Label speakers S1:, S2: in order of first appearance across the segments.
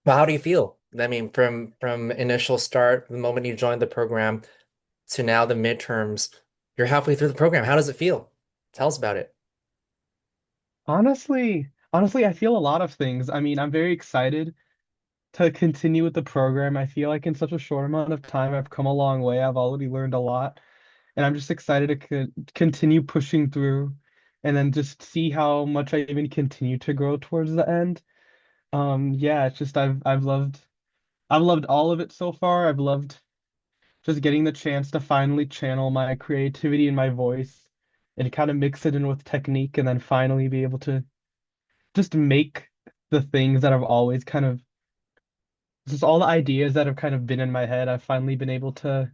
S1: But how do you feel? I mean, from initial start, the moment you joined the program to now the midterms, you're halfway through the program. How does it feel? Tell us about it.
S2: Honestly, I feel a lot of things. I mean, I'm very excited to continue with the program. I feel like in such a short amount of time, I've come a long way. I've already learned a lot, and I'm just excited to continue pushing through and then just see how much I even continue to grow towards the end. Yeah, it's just I've loved all of it so far. I've loved just getting the chance to finally channel my creativity and my voice and kind of mix it in with technique and then finally be able to just make the things that I've always kind of just all the ideas that have kind of been in my head. I've finally been able to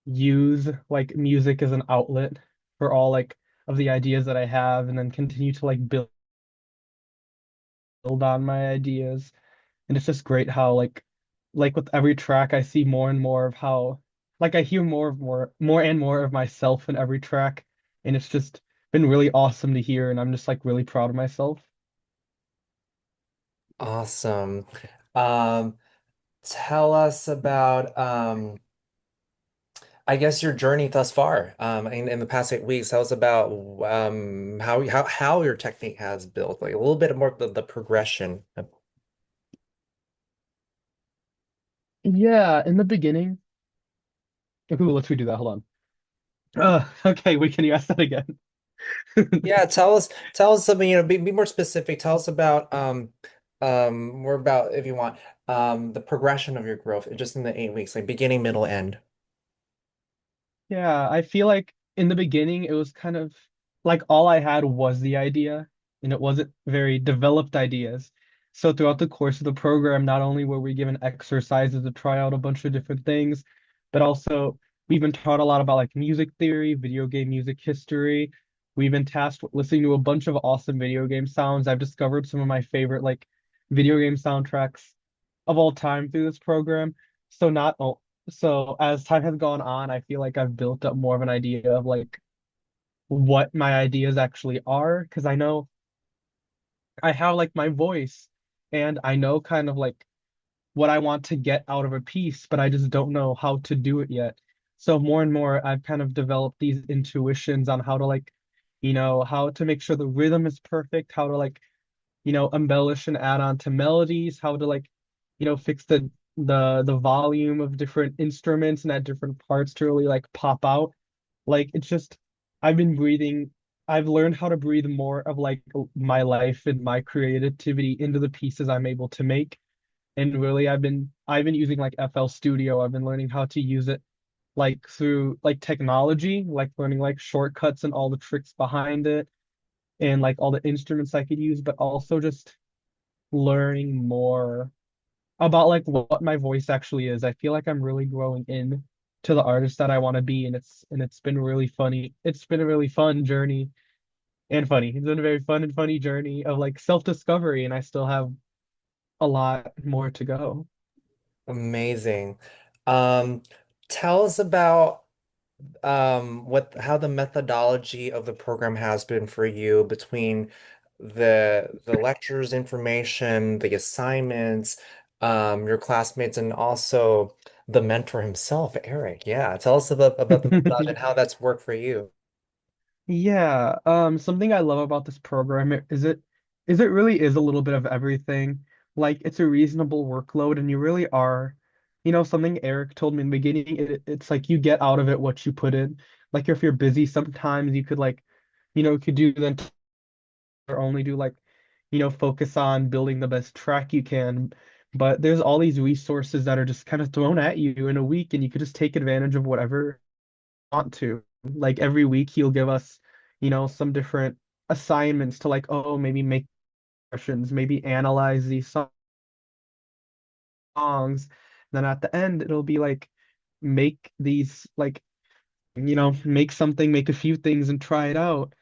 S2: use like music as an outlet for all like of the ideas that I have and then continue to like build on my ideas. And it's just great how like with every track I see more and more of how like I hear more and more of myself in every track. And it's just been really awesome to hear and I'm just like really proud of myself.
S1: Awesome. Um, Tell us about I guess your journey thus far. In the past 8 weeks. Tell us about how your technique has built, like a little bit more of the progression.
S2: Yeah, in the beginning. Ooh, let's redo that. Hold on. Okay, we can ask that again.
S1: Yeah, tell us something, be more specific. Tell us about more about if you want the progression of your growth just in the 8 weeks, like beginning, middle, end.
S2: Yeah, I feel like in the beginning it was kind of like all I had was the idea, and it wasn't very developed ideas. So throughout the course of the program, not only were we given exercises to try out a bunch of different things, but also we've been taught a lot about like music theory, video game music history. We've been tasked with listening to a bunch of awesome video game sounds. I've discovered some of my favorite like video game soundtracks of all time through this program. So not so as time has gone on, I feel like I've built up more of an idea of like what my ideas actually are, because I know I have like my voice and I know kind of like what I want to get out of a piece, but I just don't know how to do it yet. So more and more I've kind of developed these intuitions on how to like, how to make sure the rhythm is perfect, how to like, embellish and add on to melodies, how to like, fix the volume of different instruments and at different parts to really like pop out. Like it's just I've been breathing, I've learned how to breathe more of like my life and my creativity into the pieces I'm able to make. And really I've been using like FL Studio. I've been learning how to use it like through like technology, like learning like shortcuts and all the tricks behind it and like all the instruments I could use, but also just learning more about like what my voice actually is. I feel like I'm really growing in to the artist that I want to be, and it's been really funny. It's been a really fun journey and funny. It's been a very fun and funny journey of like self-discovery, and I still have a lot more to go.
S1: Amazing. Um, Tell us about what how the methodology of the program has been for you between the lectures information, the assignments, your classmates, and also the mentor himself, Eric. Yeah, tell us about the methodology and how that's worked for you.
S2: Yeah, something I love about this program is it really is a little bit of everything. Like it's a reasonable workload and you really are, something Eric told me in the beginning, it's like you get out of it what you put in. Like if you're busy, sometimes you could like, could do then or only do like, focus on building the best track you can. But there's all these resources that are just kind of thrown at you in a week and you could just take advantage of whatever want to. Like every week he'll give us, some different assignments to like, oh, maybe make questions, maybe analyze these songs. Then at the end it'll be like make these like, make something, make a few things and try it out.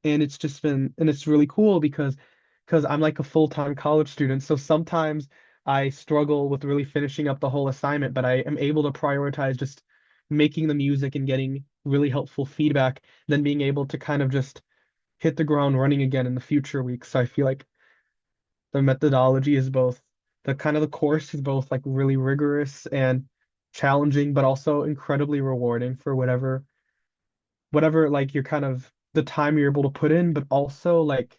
S2: And it's just been and it's really cool because I'm like a full-time college student. So sometimes I struggle with really finishing up the whole assignment, but I am able to prioritize just making the music and getting really helpful feedback, then being able to kind of just hit the ground running again in the future weeks. So I feel like the methodology is both the kind of the course is both like really rigorous and challenging, but also incredibly rewarding for whatever like you're kind of the time you're able to put in, but also like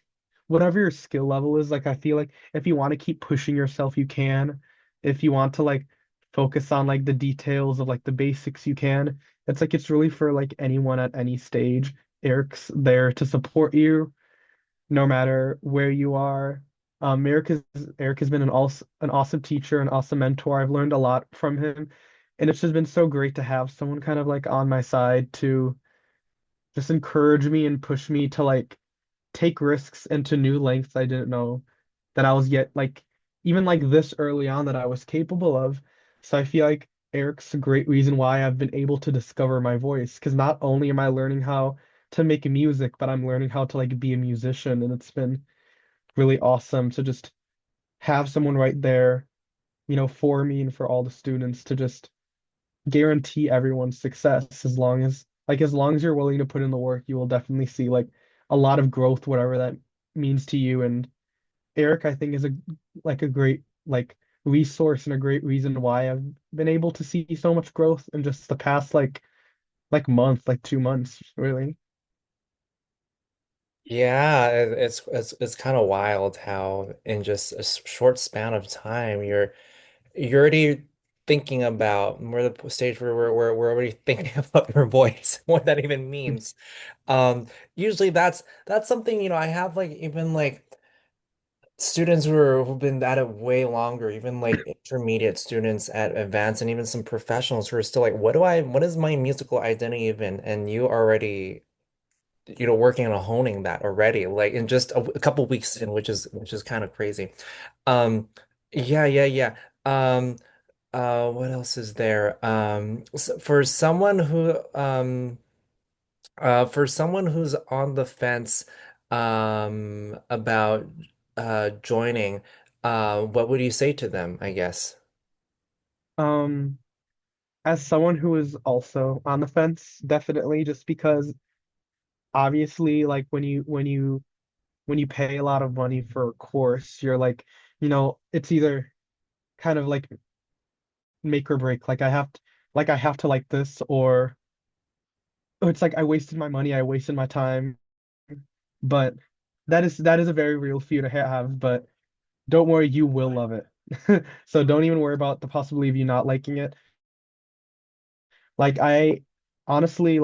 S2: whatever your skill level is. Like I feel like if you want to keep pushing yourself, you can. If you want to like focus on like the details of like the basics, you can. It's like it's really for like anyone at any stage. Eric's there to support you no matter where you are. Eric has been an awesome teacher, an awesome mentor. I've learned a lot from him, and it's just been so great to have someone kind of like on my side to just encourage me and push me to like take risks into new lengths I didn't know that I was yet like even like this early on that I was capable of. So I feel like Eric's a great reason why I've been able to discover my voice because not only am I learning how to make music, but I'm learning how to like be a musician, and it's been really awesome to just have someone right there, for me and for all the students to just guarantee everyone's success as long as you're willing to put in the work, you will definitely see like a lot of growth, whatever that means to you. And Eric, I think, is a great like resource and a great reason why I've been able to see so much growth in just the past month, like 2 months, really.
S1: Yeah, it's kind of wild how in just a short span of time you're already thinking about we're the stage where we're already thinking about your voice, what that even means. Usually that's something, I have like even like students who've been at it way longer, even like intermediate students at advanced and even some professionals who are still like, what is my musical identity even? And you already, working on honing that already, like in just a couple weeks in, which is kind of crazy. Um, yeah, yeah, yeah. Um, what else is there? For someone who's on the fence about joining, what would you say to them, I guess?
S2: Um, as someone who is also on the fence, definitely just because obviously like when you pay a lot of money for a course, you're like, it's either kind of like make or break. I have to like this, or it's like I wasted my money, I wasted my time. But that is a very real fear to have. But don't worry, you will love it. So don't even worry about the possibility of you not liking it. Like I honestly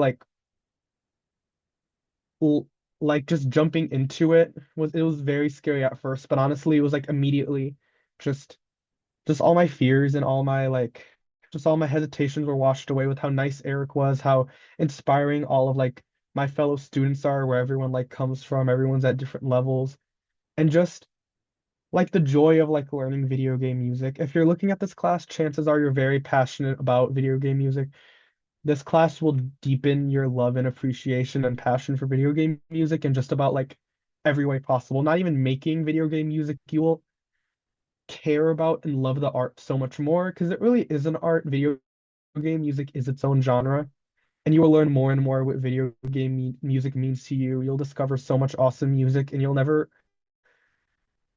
S2: l like just jumping into it was very scary at first, but honestly it was like immediately just just all my fears and just all my hesitations were washed away with how nice Eric was, how inspiring all of like my fellow students are, where everyone like comes from, everyone's at different levels, and just like the joy of like learning video game music. If you're looking at this class, chances are you're very passionate about video game music. This class will deepen your love and appreciation and passion for video game music in just about like every way possible. Not even making video game music, you will care about and love the art so much more because it really is an art. Video game music is its own genre, and you will learn more and more what video game music means to you. You'll discover so much awesome music, and you'll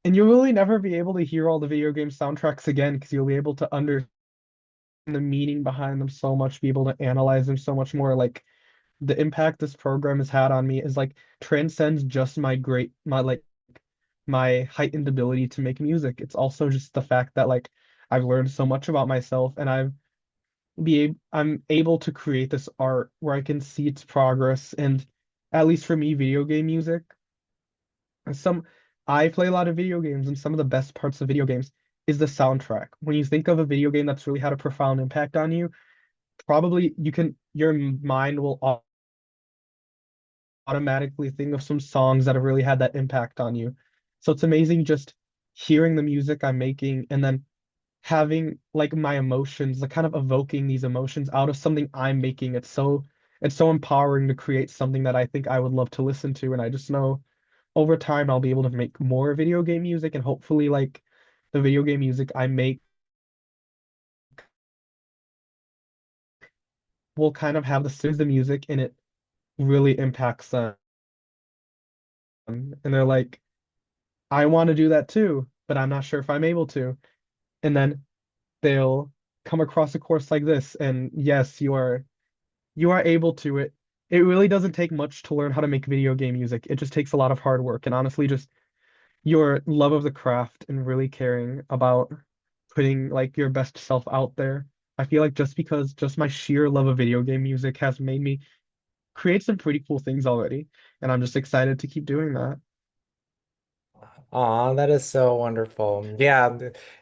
S2: really never be able to hear all the video game soundtracks again because you'll be able to understand the meaning behind them so much, be able to analyze them so much more. Like the impact this program has had on me is like transcends just my heightened ability to make music. It's also just the fact that like I've learned so much about myself, and I'm able to create this art where I can see its progress. And at least for me, video game music, some I play a lot of video games, and some of the best parts of video games is the soundtrack. When you think of a video game that's really had a profound impact on you, probably your mind will automatically think of some songs that have really had that impact on you. So it's amazing just hearing the music I'm making and then having like my emotions, like kind of evoking these emotions out of something I'm making. It's so empowering to create something that I think I would love to listen to. And I just know over time I'll be able to make more video game music, and hopefully like the video game music I make will kind of have the music and it really impacts them. And they're like, I want to do that too, but I'm not sure if I'm able to. and then they'll come across a course like this, and yes, you are able to it. It really doesn't take much to learn how to make video game music. It just takes a lot of hard work and honestly just your love of the craft and really caring about putting like your best self out there. I feel like just because just my sheer love of video game music has made me create some pretty cool things already, and I'm just excited to keep doing that.
S1: Aw, that is so wonderful. Yeah,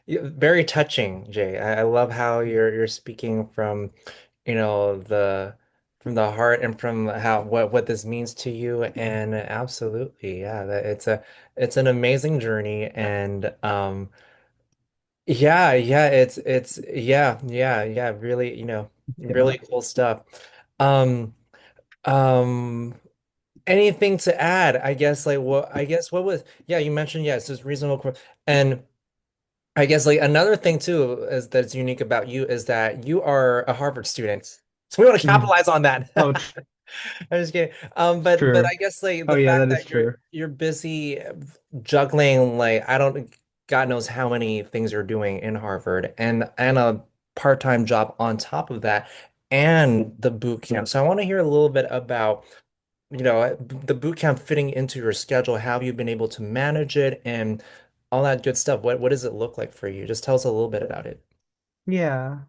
S1: very touching, Jay. I love how you're speaking from, from the heart and from how what this means to you. And absolutely, yeah, that it's an amazing journey. And yeah, yeah, it's yeah, really,
S2: Yeah.
S1: really cool stuff. Um, um. Anything to add? I guess what was yeah, you mentioned yes, it's reasonable and I guess like another thing too is that's unique about you is that you are a Harvard student. So we want to
S2: Mhm.
S1: capitalize on that.
S2: Oh,
S1: I'm just kidding. But
S2: true.
S1: I guess like
S2: Oh
S1: the
S2: yeah,
S1: fact
S2: that is
S1: that
S2: true.
S1: you're busy juggling like I don't God knows how many things you're doing in Harvard and a part-time job on top of that and the boot camp. So I want to hear a little bit about the boot camp fitting into your schedule, how have you been able to manage it and all that good stuff? What does it look like for you? Just tell us a little bit about it.
S2: Yeah.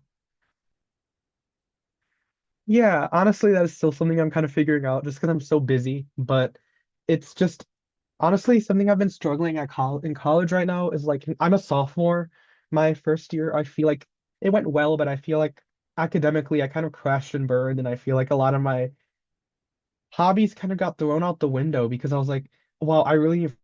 S2: Yeah, honestly, that is still something I'm kind of figuring out just because I'm so busy. But it's just honestly something I've been struggling at col in college right now is like I'm a sophomore. My first year, I feel like it went well, but I feel like academically I kind of crashed and burned, and I feel like a lot of my hobbies kind of got thrown out the window because I was like, well, I really need to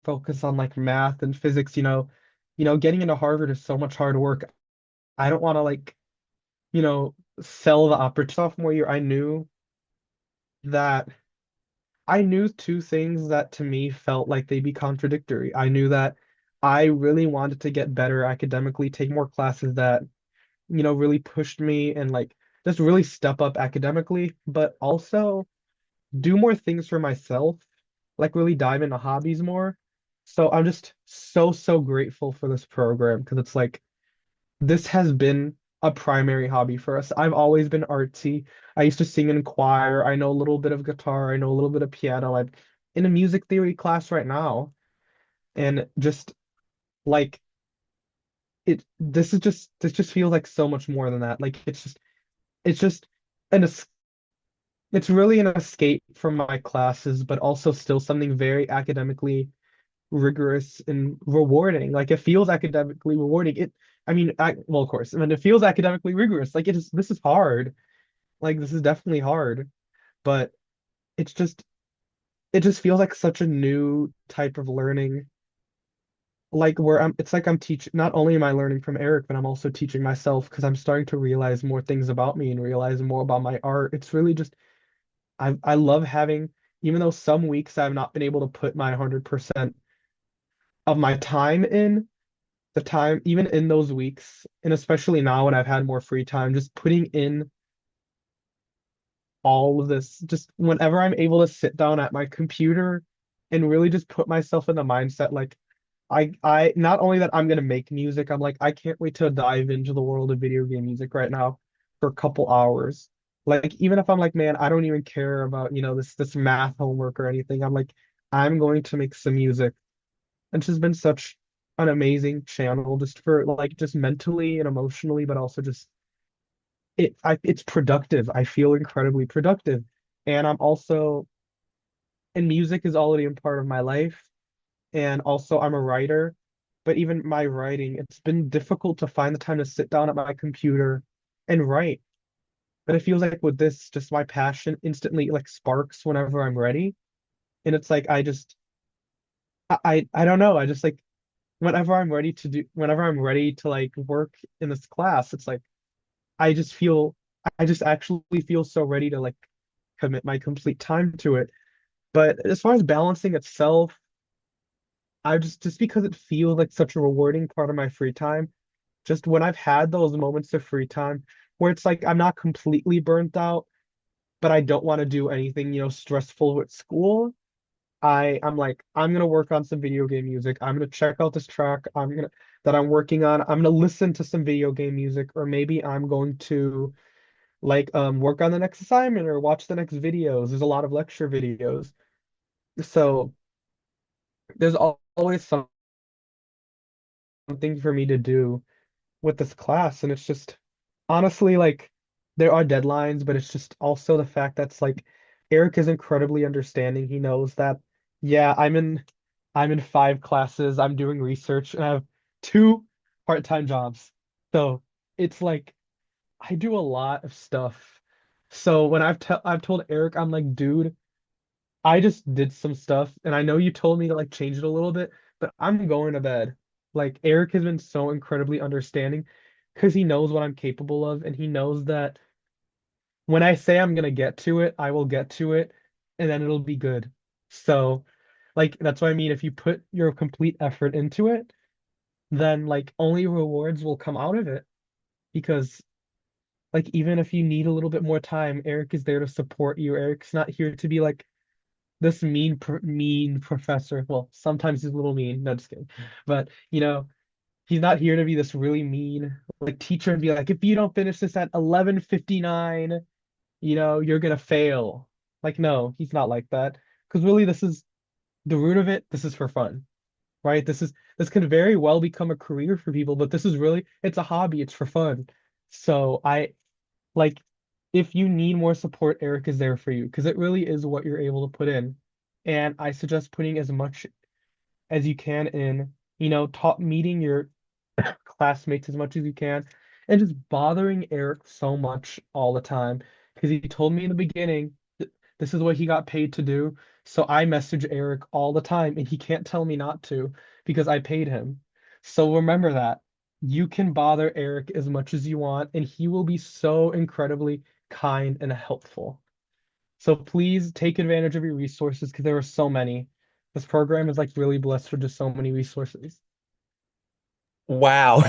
S2: focus on like math and physics, getting into Harvard is so much hard work. I don't want to like, sell the opportunity. Sophomore year, that I knew two things that to me felt like they'd be contradictory. I knew that I really wanted to get better academically, take more classes that, really pushed me and like just really step up academically, but also do more things for myself, like really dive into hobbies more. So I'm just so, so grateful for this program because it's like this has been a primary hobby for us. I've always been artsy. I used to sing in choir. I know a little bit of guitar. I know a little bit of piano. I'm in a music theory class right now. And just like this just feels like so much more than that. Like it's just an es it's really an escape from my classes, but also still something very academically rigorous and rewarding. Like it feels academically rewarding. Well, of course, I mean, it feels academically rigorous. Like this is hard. Like this is definitely hard, but it's just, it just feels like such a new type of learning. Like it's like I'm teaching, not only am I learning from Eric, but I'm also teaching myself because I'm starting to realize more things about me and realize more about my art. It's really just, I love having, even though some weeks I've not been able to put my 100% of my time in, the time, even in those weeks, and especially now when I've had more free time, just putting in all of this, just whenever I'm able to sit down at my computer and really just put myself in the mindset, like I not only that I'm gonna make music, I'm like, I can't wait to dive into the world of video game music right now for a couple hours. Like even if I'm like, man, I don't even care about, this math homework or anything. I'm like, I'm going to make some music. And she's been such an amazing channel just for like just mentally and emotionally, but also just it's productive. I feel incredibly productive. And I'm also and music is already a part of my life. And also I'm a writer. But even my writing, it's been difficult to find the time to sit down at my computer and write. But it feels like with this, just my passion instantly like sparks whenever I'm ready. And it's like I don't know. I just like whenever I'm ready to like work in this class, it's like I just feel I just actually feel so ready to like commit my complete time to it. But as far as balancing itself, I just because it feels like such a rewarding part of my free time, just when I've had those moments of free time where it's like I'm not completely burnt out, but I don't want to do anything, stressful with school. I'm like, I'm gonna work on some video game music. I'm gonna check out this track that I'm working on. I'm gonna listen to some video game music, or maybe I'm going to like work on the next assignment or watch the next videos. There's a lot of lecture videos. So there's always something for me to do with this class, and it's just honestly like there are deadlines, but it's just also the fact that's like Eric is incredibly understanding. He knows that yeah, I'm in 5 classes, I'm doing research, and I have 2 part-time jobs. So it's like I do a lot of stuff. So when I've told Eric, I'm like, dude, I just did some stuff, and I know you told me to like change it a little bit, but I'm going to bed. Like Eric has been so incredibly understanding because he knows what I'm capable of, and he knows that when I say I'm gonna get to it, I will get to it, and then it'll be good. So, like that's what I mean. If you put your complete effort into it, then like only rewards will come out of it. Because like even if you need a little bit more time, Eric is there to support you. Eric's not here to be like this mean professor. Well, sometimes he's a little mean. No, just kidding. But he's not here to be this really mean like teacher and be like, if you don't finish this at 11:59, you're gonna fail. Like, no, he's not like that. Because really, this is the root of it. This is for fun, right? This can very well become a career for people, but this is really it's a hobby. It's for fun. So I like if you need more support, Eric is there for you because it really is what you're able to put in. And I suggest putting as much as you can in, meeting your classmates as much as you can, and just bothering Eric so much all the time because he told me in the beginning this is what he got paid to do. So I message Eric all the time, and he can't tell me not to because I paid him. So remember that. You can bother Eric as much as you want, and he will be so incredibly kind and helpful. So please take advantage of your resources because there are so many. This program is like really blessed with just so many resources.
S1: Wow.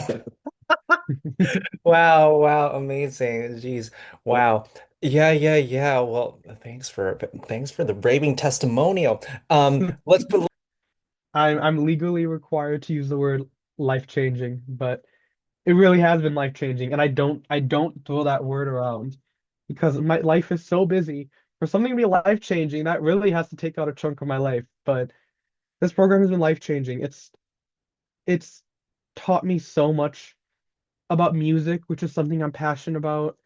S1: Wow, wow, amazing. Jeez. Wow. Yeah, yeah, yeah. Well, thanks for the raving testimonial. Let's put
S2: I'm legally required to use the word life-changing, but it really has been life-changing, and I don't throw that word around because my life is so busy. For something to be life-changing, that really has to take out a chunk of my life. But this program has been life-changing. It's taught me so much about music, which is something I'm passionate about.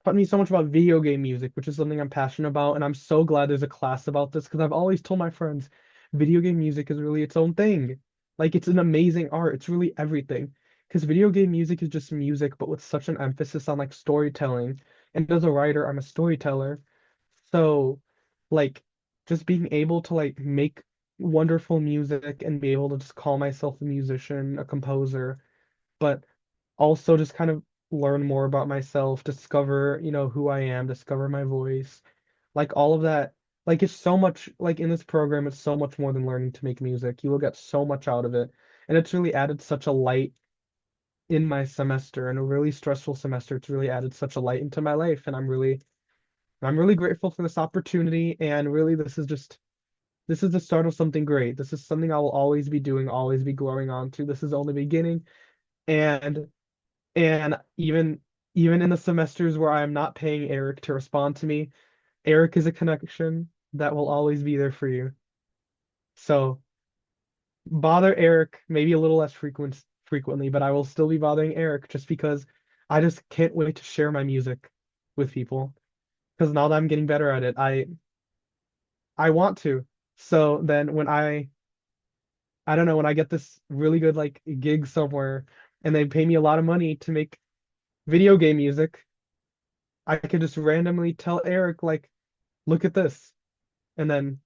S2: Taught me so much about video game music, which is something I'm passionate about, and I'm so glad there's a class about this because I've always told my friends video game music is really its own thing. Like it's an amazing art. It's really everything. Because video game music is just music, but with such an emphasis on like storytelling. And as a writer, I'm a storyteller. So like just being able to like make wonderful music and be able to just call myself a musician, a composer, but also just kind of learn more about myself, discover, who I am, discover my voice, like all of that. Like it's so much like in this program, it's so much more than learning to make music. You will get so much out of it. And it's really added such a light in my semester, in a really stressful semester. It's really added such a light into my life. And I'm really grateful for this opportunity. And really this is the start of something great. This is something I will always be doing, always be growing on to. This is only beginning. And even in the semesters where I am not paying Eric to respond to me, Eric is a connection that will always be there for you. So bother Eric maybe a little less frequently, but I will still be bothering Eric just because I just can't wait to share my music with people. Because now that I'm getting better at it, I want to. So then I don't know, when I get this really good like gig somewhere and they pay me a lot of money to make video game music, I could just randomly tell Eric like, look at this, and then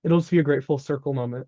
S2: it'll just be a great full circle moment.